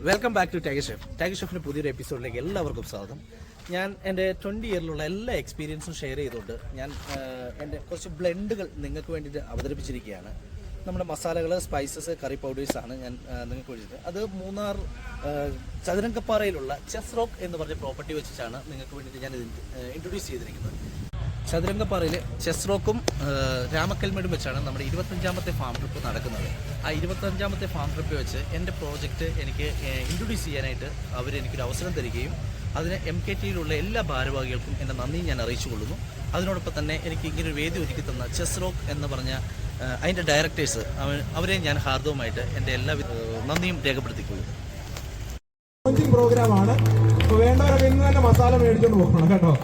Welcome back to tiger chef. Tiger ഷെഫിൻ്റെ പുതിയൊരു എപ്പിസോഡിലേക്ക് എല്ലാവർക്കും സ്വാഗതം. ഞാൻ എൻ്റെ 20 ഇയറിലുള്ള എല്ലാ എക്സ്പീരിയൻസും ഷെയർ ചെയ്തുകൊണ്ട് ഞാൻ എൻ്റെ കുറച്ച് ബ്ലെൻഡുകൾ നിങ്ങൾക്ക് വേണ്ടിയിട്ട് അവതരിപ്പിച്ചിരിക്കുകയാണ്. നമ്മുടെ മസാലകൾ, സ്പൈസസ്, കറി പൗഡേഴ്സാണ് ഞാൻ നിങ്ങൾക്ക് വേണ്ടിയിട്ട്. അത് മൂന്നാർ ചതുരംഗപ്പാറയിലുള്ള ചെസ് റോക്ക് എന്ന് പറഞ്ഞ പ്രോപ്പർട്ടി വെച്ചിട്ടാണ് നിങ്ങൾക്ക് വേണ്ടിയിട്ട് ഞാൻ ഇൻട്രൊഡ്യൂസ് ചെയ്തിരിക്കുന്നത്. ചതുരംഗപ്പാറയിൽ ചെസ് റോക്കും രാമക്കൽമേടും വെച്ചാണ് നമ്മുടെ 25ാമത്തെ ഫാം ട്രിപ്പ് നടക്കുന്നത്. ആ 25ാമത്തെ ഫാം ട്രിപ്പ് വെച്ച് എൻ്റെ പ്രോജക്റ്റ് എനിക്ക് ഇൻട്രൊഡ്യൂസ് ചെയ്യാനായിട്ട് അവരെനിക്കൊരു അവസരം തരികയും അതിന് MKTയിലുള്ള എല്ലാ ഭാരവാഹികൾക്കും എൻ്റെ നന്ദി ഞാൻ അറിയിച്ചു കൊള്ളുന്നു. അതിനോടൊപ്പം തന്നെ എനിക്ക് ഇങ്ങനൊരു വേദി ഒരുക്കി തന്ന ചെസ് റോക്ക് എന്ന് പറഞ്ഞ അതിൻ്റെ ഡയറക്ടേഴ്സ് അവരെ ഞാൻ ഹാർദവുമായിട്ട് എൻ്റെ എല്ലാ നന്ദിയും രേഖപ്പെടുത്തിക്കൊള്ളുന്നു. പ്രോഗ്രാമാണ്. വേണ്ടവരൊക്കെ ഇന്ന് തന്നെ മസാല മേടിച്ചോണ്ട് പോകണം കേട്ടോ.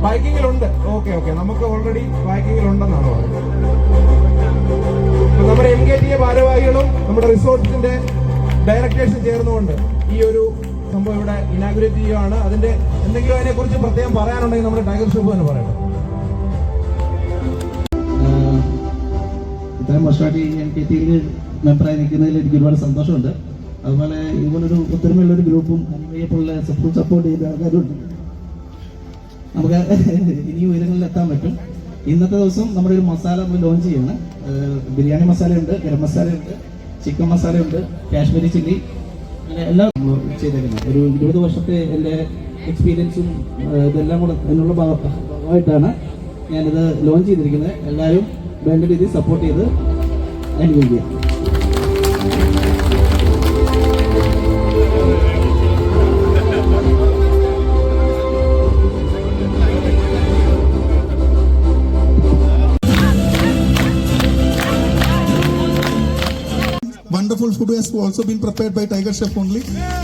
ബൈക്കിങ്ങിലുണ്ട്. ഓക്കെ നമുക്ക് ഓൾറെഡി ബൈക്കിങ്ങിലുണ്ടെന്നാണ് പറയുന്നത്. നമ്മുടെ MKTA ഭാരവാഹികളും നമ്മുടെ റിസോർട്ടിന്റെ ഡയറക്ടേഴ്സും ചേർന്നുകൊണ്ട് ഈ ഒരു സംഭവം ഇവിടെ ഇനാഗുറേറ്റ് ചെയ്യുകയാണ്. അതിന്റെ എന്തെങ്കിലും അതിനെ കുറിച്ച് പ്രത്യേകം പറയാനുണ്ടെങ്കിൽ നമ്മുടെ ടൈഗർ ഷെഫ് തന്നെ പറയണം. ഇത്രയും വർഷമായിട്ട് ഈ MKTയിൽ മെമ്പറായി നിൽക്കുന്നതിൽ എനിക്ക് ഒരുപാട് സന്തോഷമുണ്ട്. അതുപോലെ ഇതുപോലൊരു ഒത്തൊരുമയുള്ളൊരു ഗ്രൂപ്പും അനുഭവപ്പോലുള്ള സപ്പോർട്ട് ചെയ്ത ആൾക്കാരുണ്ട്. നമുക്ക് ഇനിയും ഉയരങ്ങളിൽ എത്താൻ പറ്റും. ഇന്നത്തെ ദിവസം നമ്മുടെ ഒരു മസാല നമ്മൾ ലോഞ്ച് ചെയ്യണം. ബിരിയാണി മസാലയുണ്ട്, ഗരം മസാലയുണ്ട്, ചിക്കൻ മസാലയുണ്ട്, കാശ്മീരി ചില്ലി, അങ്ങനെ എല്ലാം ചെയ്തേക്കുന്നത്. ഒരു 20 വർഷത്തെ എൻ്റെ എക്സ്പീരിയൻസും ഇതെല്ലാം കൂടെ അതിനുള്ള ഭാഗമായിട്ടാണ് ഞാനിത് ലോഞ്ച് ചെയ്തിരിക്കുന്നത്. എല്ലാവരും വേണ്ട രീതിയിൽ സപ്പോർട്ട് ചെയ്ത് അനുഭവിക്കുക. Wonderful food has also been prepared by Tiger Chef only.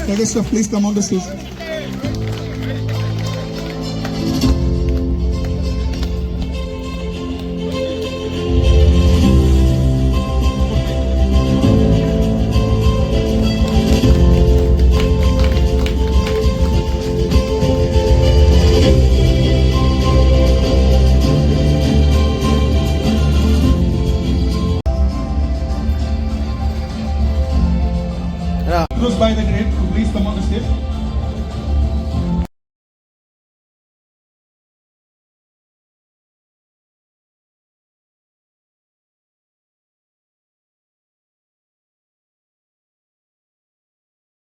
Tiger Chef, please come on the stage.